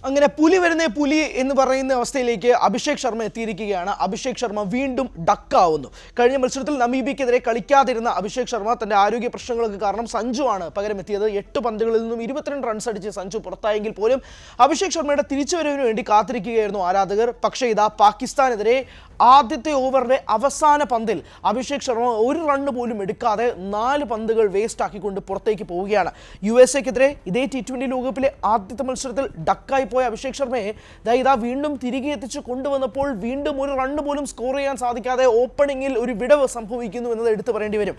അങ്ങനെ പുലി വരുന്നേ പുലി എന്ന് പറയുന്ന അവസ്ഥയിലേക്ക് അഭിഷേക് ശർമ്മ എത്തിയിരിക്കുകയാണ്. അഭിഷേക് ശർമ്മ വീണ്ടും ഡക്കാവുന്നു. കഴിഞ്ഞ മത്സരത്തിൽ നമീബിയക്കെതിരെ കളിക്കാതിരുന്ന അഭിഷേക് ശർമ്മ തന്റെ ആരോഗ്യ പ്രശ്നങ്ങൾക്ക് കാരണം സഞ്ജു ആണ് പകരം എത്തിയത്. 8 പന്തുകളിൽ നിന്നും 22 റൺസ് അടിച്ച് സഞ്ജു പുറത്തായെങ്കിൽ പോലും അഭിഷേക് ശർമ്മയുടെ തിരിച്ചുവരവിന് വേണ്ടി കാത്തിരിക്കുകയായിരുന്നു ആരാധകർ. പക്ഷേ ഇതാ പാകിസ്ഥാനെതിരെ ആദ്യത്തെ ഓവറിന്റെ അവസാന പന്തിൽ അഭിഷേക് ശർമ്മ ഒരു റണ്ണ് പോലും എടുക്കാതെ 4 പന്തുകൾ വേസ്റ്റ് ആക്കിക്കൊണ്ട് പുറത്തേക്ക് പോവുകയാണ്. USA-ക്കെതിരെ ഇതേ T20 ലോകകപ്പിലെ ആദ്യത്തെ മത്സരത്തിൽ ഡക്കായി പോയ അഭിഷേക് ശർമ്മയെ ഇതാ വീണ്ടും തിരികെ എത്തിച്ച് കൊണ്ടുവന്നപ്പോൾ വീണ്ടും ഒരു റണ്ണ് പോലും സ്കോർ ചെയ്യാൻ സാധിക്കാതെ ഓപ്പണിംഗിൽ ഒരു വിടവ് സംഭവിക്കുന്നു എന്നത് എടുത്തു പറയേണ്ടി വരും.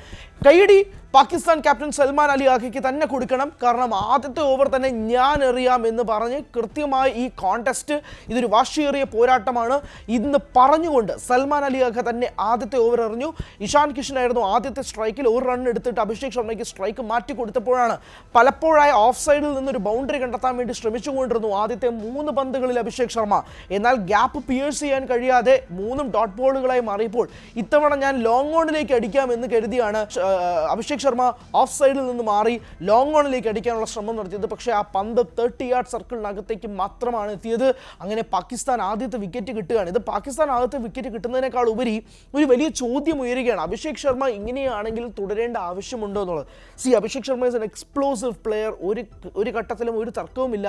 കൈയടി പാകിസ്ഥാൻ ക്യാപ്റ്റൻ സൽമാൻ അലി ആഖയ്ക്ക് തന്നെ കൊടുക്കണം. കാരണം ആദ്യത്തെ ഓവർ തന്നെ ഞാൻ എറിയാം എന്ന് പറഞ്ഞ് കൃത്യമായി ഈ കോൺടെസ്റ്റ് ഇതൊരു വാശിയേറിയ പോരാട്ടമാണ് ഇന്ന് പറഞ്ഞുകൊണ്ട് സൽമാൻ അലി ആഖ തന്നെ ആദ്യത്തെ ഓവർ എറിഞ്ഞു. ഇഷാൻ കിഷൻ ആയിരുന്നു ആദ്യത്തെ സ്ട്രൈക്കിൽ ഒരു റൺ എടുത്തിട്ട് അഭിഷേക് ശർമ്മയ്ക്ക് സ്ട്രൈക്ക് മാറ്റി കൊടുത്തപ്പോഴാണ് പലപ്പോഴായി ഓഫ് സൈഡിൽ നിന്നൊരു ബൗണ്ടറി കണ്ടെത്താൻ വേണ്ടി ശ്രമിച്ചുകൊണ്ടിരുന്നു ആദ്യത്തെ 3 പന്തുകളിൽ അഭിഷേക് ശർമ്മ. എന്നാൽ ഗ്യാപ്പ് പിയേഴ്സ് ചെയ്യാൻ കഴിയാതെ 3 ഡോട്ട് ബോളുകളായി മാറിയപ്പോൾ ഇത്തവണ ഞാൻ ലോങ് ഓണിലേക്ക് അടിക്കാം എന്ന് കരുതിയാണ് അഭിഷേക് ശർമ്മ ഓഫ് സൈഡിൽ നിന്ന് മാറി ലോങ് ഓണിലേക്ക് അടിക്കാനുള്ള ശ്രമം നടത്തിയത്. പക്ഷേ ആ പന്ത് 30 യാർഡ് സർക്കിളിനകത്തേക്ക് മാത്രമാണ് എത്തിയത്. അങ്ങനെ പാകിസ്ഥാൻ ആദ്യത്തെ വിക്കറ്റ് കിട്ടുകയാണ്. ഇത് പാകിസ്ഥാൻ ആദ്യത്തെ വിക്കറ്റ് കിട്ടുന്നതിനേക്കാൾ ഉപരി ഒരു വലിയ ചോദ്യം ഉയരുകയാണ്. അഭിഷേക് ശർമ്മ ഇങ്ങനെയാണെങ്കിൽ തുടരേണ്ട ആവശ്യമുണ്ടോ എന്നുള്ളത്. Abhishek Sharma is N explosive player, ഒരു ഘട്ടത്തിലും ഒരു തർക്കവുമില്ല.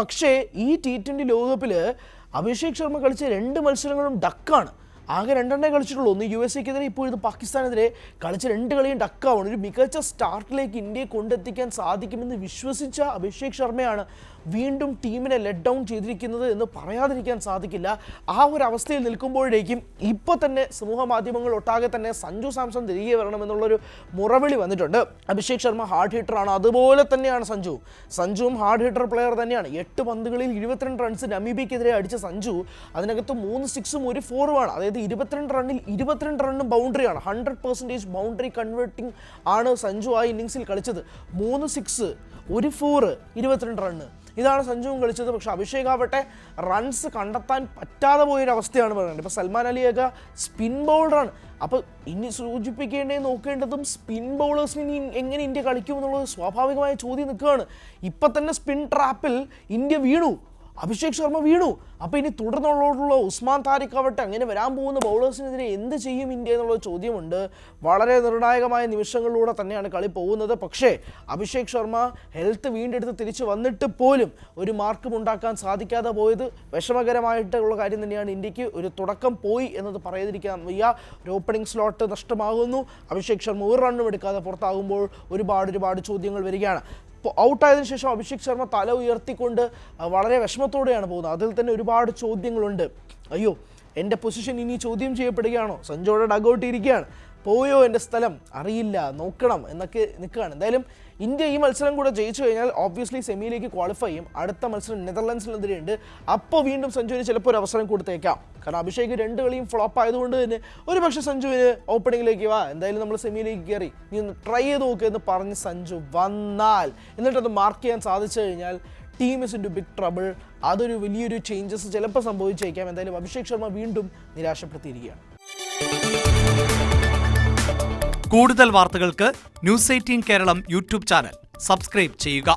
പക്ഷേ ഈ T20 ലോകകപ്പിൽ അഭിഷേക് ശർമ്മ കളിച്ച 2 മത്സരങ്ങളും ഡക്കാണ്. ആകെ 2 കളിച്ചിട്ടുള്ളൂ. ഒന്ന് USA-ക്കെതിരെ, ഇപ്പോൾ ഇത് പാകിസ്ഥാനെതിരെ. കളിച്ച 2 കളിയും ഡക്കാണ്. ഒരു മികച്ച സ്റ്റാർട്ടിലേക്ക് ഇന്ത്യയെ കൊണ്ടെത്തിക്കാൻ സാധിക്കുമെന്ന് വിശ്വസിച്ച അഭിഷേക് ശർമ്മയാണ് വീണ്ടും ടീമിനെ ലെറ്റ് ഡൗൺ ചെയ്തിരിക്കുന്നത് എന്ന് പറയാതിരിക്കാൻ സാധിക്കില്ല. ആ ഒരു അവസ്ഥയിൽ നിൽക്കുമ്പോഴേക്കും ഇപ്പോൾ തന്നെ സമൂഹ മാധ്യമങ്ങൾ ഒട്ടാകെ തന്നെ സഞ്ജു സാംസൺ തിരികെ വരണമെന്നുള്ളൊരു മുറവിളി വന്നിട്ടുണ്ട്. അഭിഷേക് ശർമ്മ ഹാർഡ് ഹിറ്ററാണ്, അതുപോലെ തന്നെയാണ് സഞ്ജുവും ഹാർഡ് ഹിറ്റർ പ്ലെയർ തന്നെയാണ്. 8 പന്തുകളിൽ 22 റൺസ് നമീബിയക്കെതിരെ അടിച്ച സഞ്ജു അതിനകത്ത് 3 6ഉം 1 4ഉമാണ്. അതായത് 22 റണ്ണിൽ 22 റണ്ണും ബൗണ്ടറിയാണ്. 100% ബൗണ്ടറി കൺവേർട്ടിംഗ് ആണ് സഞ്ജു ആ ഇന്നിങ്സിൽ കളിച്ചത്. 3 6 1 4 22 റണ്ണ്, ഇതാണ് സഞ്ജുവും കളിച്ചത്. പക്ഷെ അഭിഷേക് ആവട്ടെ റൺസ് കണ്ടെത്താൻ പറ്റാതെ പോയൊരവസ്ഥയാണ് പറയുന്നത്. ഇപ്പോൾ സൽമാൻ അലിയൊക്കെ സ്പിൻ ബൗളറാണ്. അപ്പോൾ ഇനി നോക്കേണ്ടതും സ്പിൻ ബൗളേഴ്സിന് എങ്ങനെ ഇന്ത്യ കളിക്കും എന്നുള്ളത് സ്വാഭാവികമായ ചോദ്യം നിൽക്കുകയാണ്. ഇപ്പം തന്നെ സ്പിൻ ട്രാപ്പിൽ ഇന്ത്യ വീണു, അഭിഷേക് ശർമ്മ വീണു. അപ്പോൾ ഇനി തുടർന്നുള്ള ഉസ്മാൻ താരിഖ് ആവട്ടെ അങ്ങനെ വരാൻ പോകുന്ന ബൗളേഴ്സിനെതിരെ എന്ത് ചെയ്യും ഇന്ത്യ എന്നുള്ള ചോദ്യമുണ്ട്. വളരെ നിർണായകമായ നിമിഷങ്ങളിലൂടെ തന്നെയാണ് കളി പോകുന്നത്. പക്ഷേ അഭിഷേക് ശർമ്മ ഹെൽത്ത് വീണ്ടെടുത്ത് തിരിച്ചു വന്നിട്ട് പോലും ഒരു മാർക്കും ഉണ്ടാക്കാൻ സാധിക്കാതെ പോയത് വിഷമകരമായിട്ടുള്ള കാര്യം തന്നെയാണ്. ഇന്ത്യക്ക് ഒരു തുടക്കം പോയി എന്നത് പറയാതിരിക്കാൻ വയ്യ. ഒരു ഓപ്പണിംഗ് സ്ലോട്ട് നഷ്ടമാകുന്നു. അഭിഷേക് ശർമ്മ ഒരു റണ്ണും എടുക്കാതെ പുറത്താകുമ്പോൾ ഒരുപാട് ചോദ്യങ്ങൾ വരികയാണ്. ഔട്ടായതിനു ശേഷം അഭിഷേക് ശർമ്മ തല ഉയർത്തിക്കൊണ്ട് വളരെ വിഷമത്തോടെയാണ് പോകുന്നത്. അതിൽ തന്നെ ഒരുപാട് ചോദ്യങ്ങളുണ്ട്. അയ്യോ, എൻ്റെ പൊസിഷൻ ഇനി ചോദ്യം ചെയ്യപ്പെടുകയാണോ? സഞ്ജുവിടെ ഡഗൗട്ട് ഇരിക്കുകയാണ്. പോയോ എൻ്റെ സ്ഥലം അറിയില്ല, നോക്കണം എന്നൊക്കെ നിൽക്കുകയാണ്. എന്തായാലും ഇന്ത്യ ഈ മത്സരം കൂടെ ജയിച്ചു കഴിഞ്ഞാൽ ഓബ്വിയസ്ലി സെമിയിലേക്ക് ക്വാളിഫൈ ചെയ്യും. അടുത്ത മത്സരം നെതർലൻഡ്സിനെതിരെയുണ്ട്. അപ്പോൾ വീണ്ടും സഞ്ജുവിന് ചിലപ്പോൾ ഒരു അവസരം കൊടുത്തേക്കാം. കാരണം അഭിഷേക് 2 കളിയും ഫ്ലോപ്പ് ആയതുകൊണ്ട് തന്നെ ഒരു പക്ഷേ സഞ്ജുവിന് ഓപ്പണിങ്ങിലേക്ക് വാ, എന്തായാലും നമ്മൾ സെമിയിലേക്ക് കയറി, നീ ഒന്ന് ട്രൈ ചെയ്ത് നോക്കുക എന്ന് പറഞ്ഞ് സഞ്ജു വന്നാൽ എന്നിട്ടത് മാർക്ക് ചെയ്യാൻ സാധിച്ചു കഴിഞ്ഞാൽ team is in too big trouble. അതൊരു വലിയൊരു ചേഞ്ചസ് ചിലപ്പോൾ സംഭവിച്ചേക്കാം. എന്തായാലും അഭിഷേക് ശർമ്മ വീണ്ടും നിരാശപ്പെടുത്തിയിരിക്കുകയാണ്. കൂടുതൽ വാർത്തകൾക്ക് news 18 Keralam YouTube channel subscribe ചെയ്യുക.